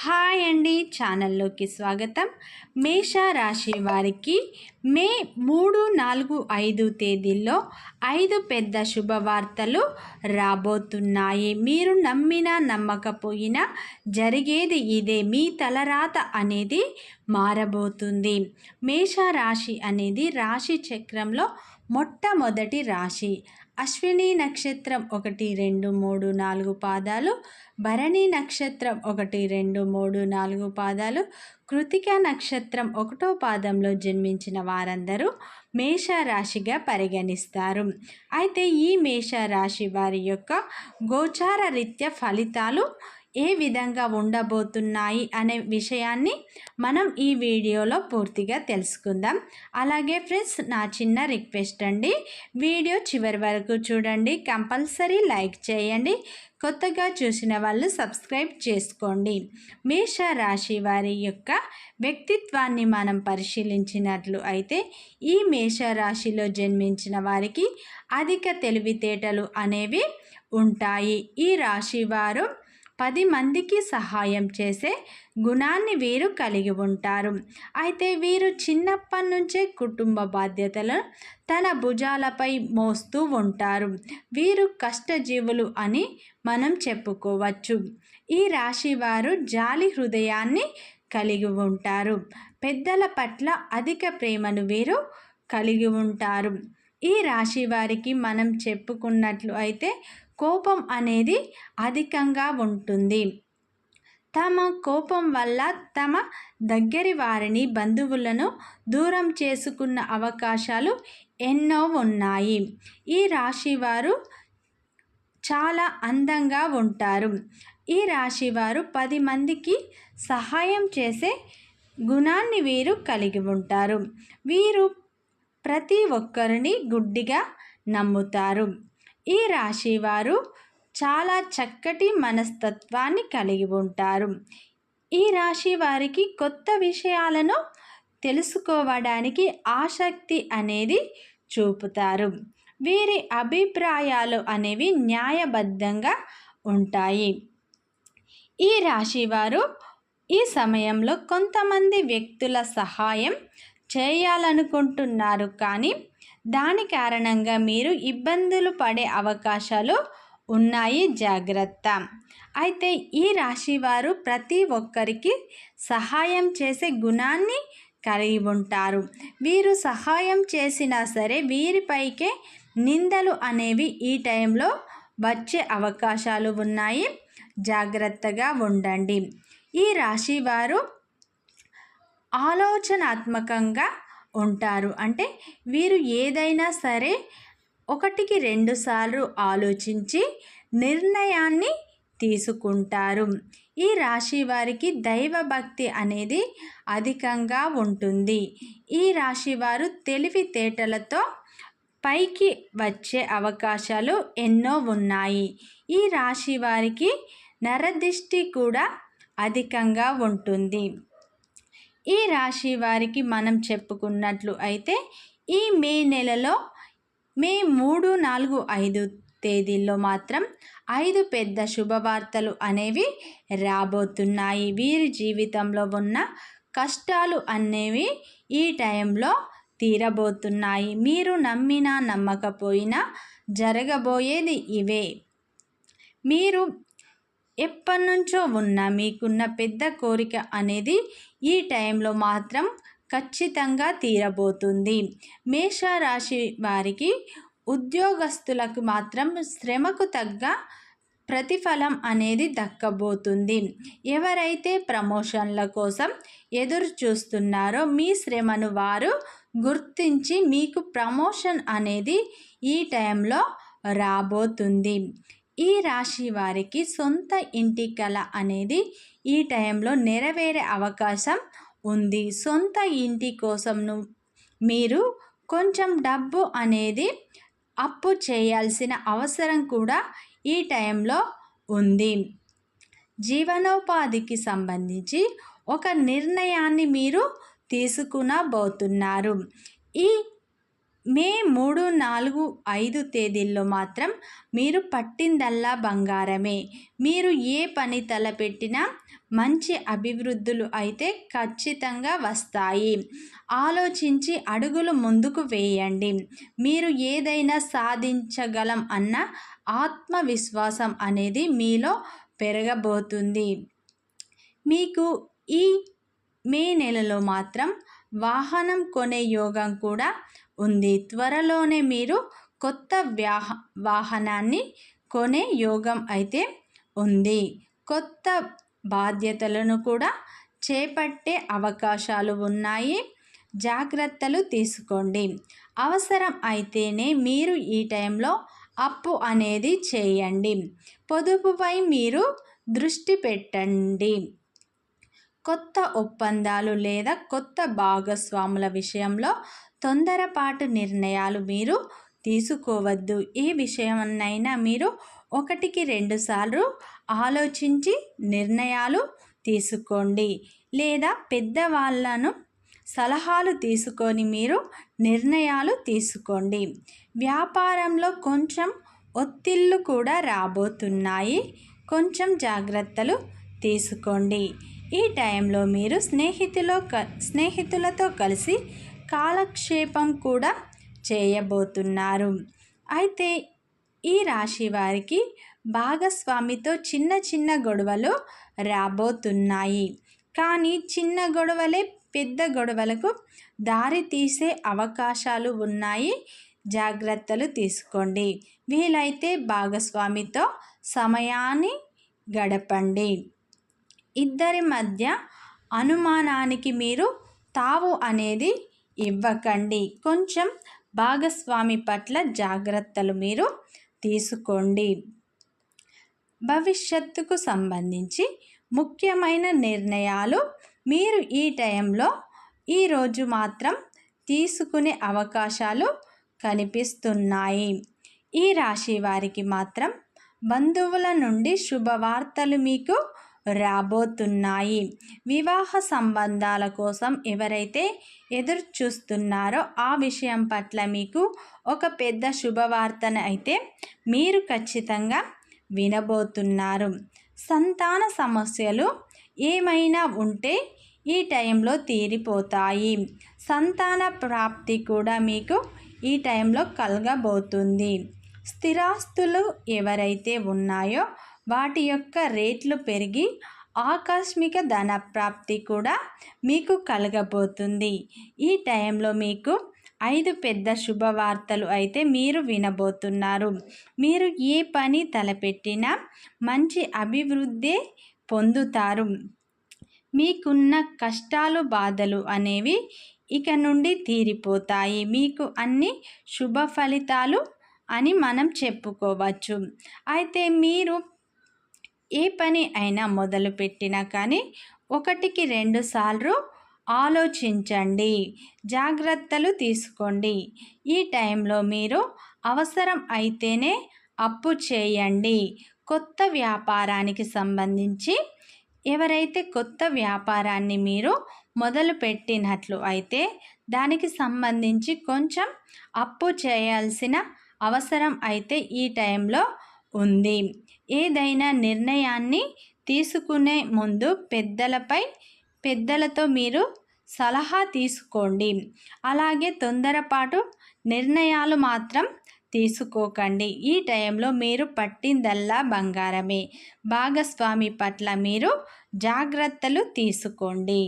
Hi అండి, ఛానల్లోకి స్వాగతం. మేష రాశి వారికి మే 3, 4, 5 తేదీల్లో 5 పెద్ద శుభవార్తలు రాబోతున్నాయి. మీరు నమ్మినా నమ్మకపోయినా జరిగేది ఇదే. మీ తలరాత అనేది మారబోతుంది. మేష రాశి అనేది రాశి చక్రంలో మొట్టమొదటి రాశి. అశ్విని నక్షత్రం 1, 2, 3, 4 పాదాలు, భరణి నక్షత్రం 1, 2, 3, 4 పాదాలు, కృతిక నక్షత్రం 1వ పాదంలో జన్మించిన వారందరూ మేషరాశిగా పరిగణిస్తారు. అయితే ఈ మేషరాశి వారి యొక్క గోచార రీత్యా ఫలితాలు ఏ విధంగా ఉండబోతున్నాయి అనే విషయాన్ని మనం ఈ వీడియోలో పూర్తిగా తెలుసుకుందాం. అలాగే ఫ్రెండ్స్, నా చిన్న రిక్వెస్ట్ అండి, వీడియో చివరి వరకు చూడండి, కంపల్సరీ లైక్ చేయండి, కొత్తగా చూసిన వాళ్ళు సబ్స్క్రైబ్ చేసుకోండి. మేష రాశి వారి యొక్క వ్యక్తిత్వాన్ని మనం పరిశీలించినట్లు అయితే ఈ మేష రాశిలో జన్మించిన వారికి అధిక తెలివితేటలు అనేవి ఉంటాయి. ఈ రాశి వారు 10 మందికి సహాయం చేసే గుణాన్ని వీరు కలిగి ఉంటారు. అయితే వీరు చిన్నప్పటి నుంచే కుటుంబ బాధ్యతలను తన భుజాలపై మోస్తూ ఉంటారు. వీరు కష్టజీవులు అని మనం చెప్పుకోవచ్చు. ఈ రాశి వారు జాలి హృదయాన్ని కలిగి ఉంటారు. పెద్దల పట్ల అధిక ప్రేమను వీరు కలిగి ఉంటారు. ఈ రాశి వారికి మనం చెప్పుకున్నట్లు అయితే కోపం అనేది అధికంగా ఉంటుంది. తమ కోపం వల్ల తమ దగ్గరి వారిని, బంధువులను దూరం చేసుకున్న అవకాశాలు ఎన్నో ఉన్నాయి. ఈ రాశి వారు చాలా అందంగా ఉంటారు. ఈ రాశి వారు 10 మందికి సహాయం చేసే గుణాన్ని వీరు కలిగి ఉంటారు. వీరు ప్రతి ఒక్కరిని గుడ్డిగా నమ్ముతారు. ఈ రాశి వారు చాలా చక్కటి మనస్తత్వాన్ని కలిగి ఉంటారు. ఈ రాశి వారికి కొత్త విషయాలను తెలుసుకోవడానికి ఆసక్తి అనేది చూపుతారు. వీరి అభిప్రాయాలు అనేవి న్యాయబద్ధంగా ఉంటాయి. ఈ రాశి వారు ఈ సమయంలో కొంతమంది వ్యక్తుల సహాయం చేయాలనుకుంటున్నారు, కానీ దాని కారణంగా మీరు ఇబ్బందులు పడే అవకాశాలు ఉన్నాయి, జాగ్రత్త. అయితే ఈ రాశి వారు ప్రతి ఒక్కరికి సహాయం చేసే గుణాన్ని కలిగి ఉంటారు. వీరు సహాయం చేసినా సరే వీరిపైకే నిందలు అనేవి ఈ టైంలో వచ్చే అవకాశాలు ఉన్నాయి, జాగ్రత్తగా ఉండండి. ఈ రాశి వారు ఆలోచనాత్మకంగా ఉంటారు. అంటే వీరు ఏదైనా సరే 1కి 2 సార్లు ఆలోచించి నిర్ణయాన్ని తీసుకుంటారు. ఈ రాశి వారికి దైవభక్తి అనేది అధికంగా ఉంటుంది. ఈ రాశి వారు తెలివితేటలతో పైకి వచ్చే అవకాశాలు ఎన్నో ఉన్నాయి. ఈ రాశి వారికి నరదిష్టి కూడా అధికంగా ఉంటుంది. ఈ రాశి వారికి మనం చెప్పుకున్నట్లు అయితే ఈ మే నెలలో మే 3, 4, 5 తేదీల్లో మాత్రం 5 పెద్ద శుభవార్తలు అనేవి రాబోతున్నాయి. వీరి జీవితంలో ఉన్న కష్టాలు అనేవి ఈ టైంలో తీరబోతున్నాయి. మీరు నమ్మినా నమ్మకపోయినా జరగబోయేది ఇవే. మీరు ఎప్పటినుంచో మీకున్న పెద్ద కోరిక అనేది ఈ టైంలో మాత్రం ఖచ్చితంగా తీరబోతుంది. మేషరాశి వారికి ఉద్యోగస్తులకు మాత్రం శ్రమకు తగ్గ ప్రతిఫలం అనేది దక్కబోతుంది. ఎవరైతే ప్రమోషన్ల కోసం ఎదురు చూస్తున్నారో మీ శ్రమను వారు గుర్తించి మీకు ప్రమోషన్ అనేది ఈ టైంలో రాబోతుంది. ఈ రాశి వారికి సొంత ఇంటి కల అనేది ఈ టైంలో నెరవేరే అవకాశం ఉంది. సొంత ఇంటి కోసం మీరు కొంచెం డబ్బు అనేది అప్పు చేయాల్సిన అవసరం కూడా ఈ టైంలో ఉంది. జీవనోపాధికి సంబంధించి ఒక నిర్ణయాన్ని మీరు తీసుకునబోతున్నారు. ఈ మే 3, 4, 5 తేదీల్లో మాత్రం మీరు పట్టిందల్లా బంగారమే. మీరు ఏ పని తలపెట్టినా మంచి అభివృద్ధులు అయితే ఖచ్చితంగా వస్తాయి. ఆలోచించి అడుగులు ముందుకు వేయండి. మీరు ఏదైనా సాధించగలం అన్న ఆత్మవిశ్వాసం అనేది మీలో పెరగబోతుంది. మీకు ఈ మే నెలలో మాత్రం వాహనం కొనే యోగం కూడా ఉంది. త్వరలోనే మీరు కొత్త వాహనాన్ని కొనే యోగం అయితే ఉంది. కొత్త బాధ్యతలను కూడా చేపట్టే అవకాశాలు ఉన్నాయి. జాగ్రత్తలు తీసుకోండి. అవసరం అయితేనే మీరు ఈ టైంలో అప్పు అనేది చేయండి. పొదుపుపై మీరు దృష్టి పెట్టండి. కొత్త ఒప్పందాలు లేదా కొత్త భాగస్వాముల విషయంలో తొందరపాటు నిర్ణయాలు మీరు తీసుకోవద్దు. ఏ విషయమైనా మీరు 1-2 సార్లు ఆలోచించి నిర్ణయాలు తీసుకోండి. లేదా పెద్దవాళ్ళను సలహాలు తీసుకొని మీరు నిర్ణయాలు తీసుకోండి. వ్యాపారంలో కొంచెం ఒత్తిళ్లు కూడా రాబోతున్నాయి. కొంచెం జాగ్రత్తలు తీసుకోండి. ఈ టైంలో మీరు స్నేహితులతో కలిసి కాలక్షేపం కూడా చేయబోతున్నారు. అయితే ఈ రాశి వారికి భాగస్వామితో చిన్న చిన్న గొడవలు రాబోతున్నాయి. కానీ చిన్న గొడవలే పెద్ద గొడవలకు దారి తీసే అవకాశాలు ఉన్నాయి. జాగ్రత్తలు తీసుకోండి. వీలైతే భాగస్వామితో సమయాన్ని గడపండి. ఇద్దరి మధ్య అనుమానానికి మీరు తావు అనేది ఇవ్వకండి. కొంచెం భాగస్వామి పట్ల జాగ్రత్తలు మీరు తీసుకోండి. భవిష్యత్తుకు సంబంధించి ముఖ్యమైన నిర్ణయాలు మీరు ఈ టైంలో ఈరోజు మాత్రం తీసుకునే అవకాశాలు కనిపిస్తున్నాయి. ఈ రాశి వారికి మాత్రం బంధువుల నుండి శుభవార్తలు మీకు రాబోతున్నాయి. వివాహ సంబంధాల కోసం ఎవరైతే ఎదురు చూస్తున్నారో ఆ విషయం పట్ల మీకు ఒక పెద్ద శుభవార్తను అయితే మీరు ఖచ్చితంగా వినబోతున్నారు. సంతాన సమస్యలు ఏమైనా ఉంటే ఈ టైంలో తీరిపోతాయి. సంతాన ప్రాప్తి కూడా మీకు ఈ టైంలో కలగబోతుంది. స్థిరాస్తులు ఎవరైతే ఉన్నాయో వాటి యొక్క రేట్లు పెరిగి ఆకస్మిక ధన ప్రాప్తి కూడా మీకు కలగబోతుంది. ఈ టైంలో మీకు 5 పెద్ద శుభవార్తలు అయితే మీరు వినబోతున్నారు. మీరు ఏ పని తలపెట్టినా మంచి అభివృద్ధి పొందుతారు. మీకున్న కష్టాలు బాధలు అనేవి ఇక నుండి తీరిపోతాయి. మీకు అన్ని శుభ ఫలితాలు అని మనం చెప్పుకోవచ్చు. అయితే మీరు ఏ పని అయినా మొదలుపెట్టినా కానీ 1-2 సార్లు ఆలోచించండి. జాగ్రత్తలు తీసుకోండి. ఈ టైంలో మీరు అవసరం అయితేనే అప్పు చేయండి. కొత్త వ్యాపారానికి సంబంధించి ఎవరైతే కొత్త వ్యాపారాన్ని మీరు మొదలుపెట్టినట్లు అయితే దానికి సంబంధించి కొంచెం అప్పు చేయాల్సిన అవసరం అయితే ఈ టైంలో ఉంది. ఏదైనా నిర్ణయాన్ని తీసుకునే ముందు పెద్దలతో మీరు సలహా తీసుకోండి. అలాగే తొందరపాటు నిర్ణయాలు మాత్రం తీసుకోకండి. ఈ టైంలో మీరు పట్టిందల్లా బంగారమే. భాగస్వామి పట్ల మీరు జాగ్రత్తలు తీసుకోండి.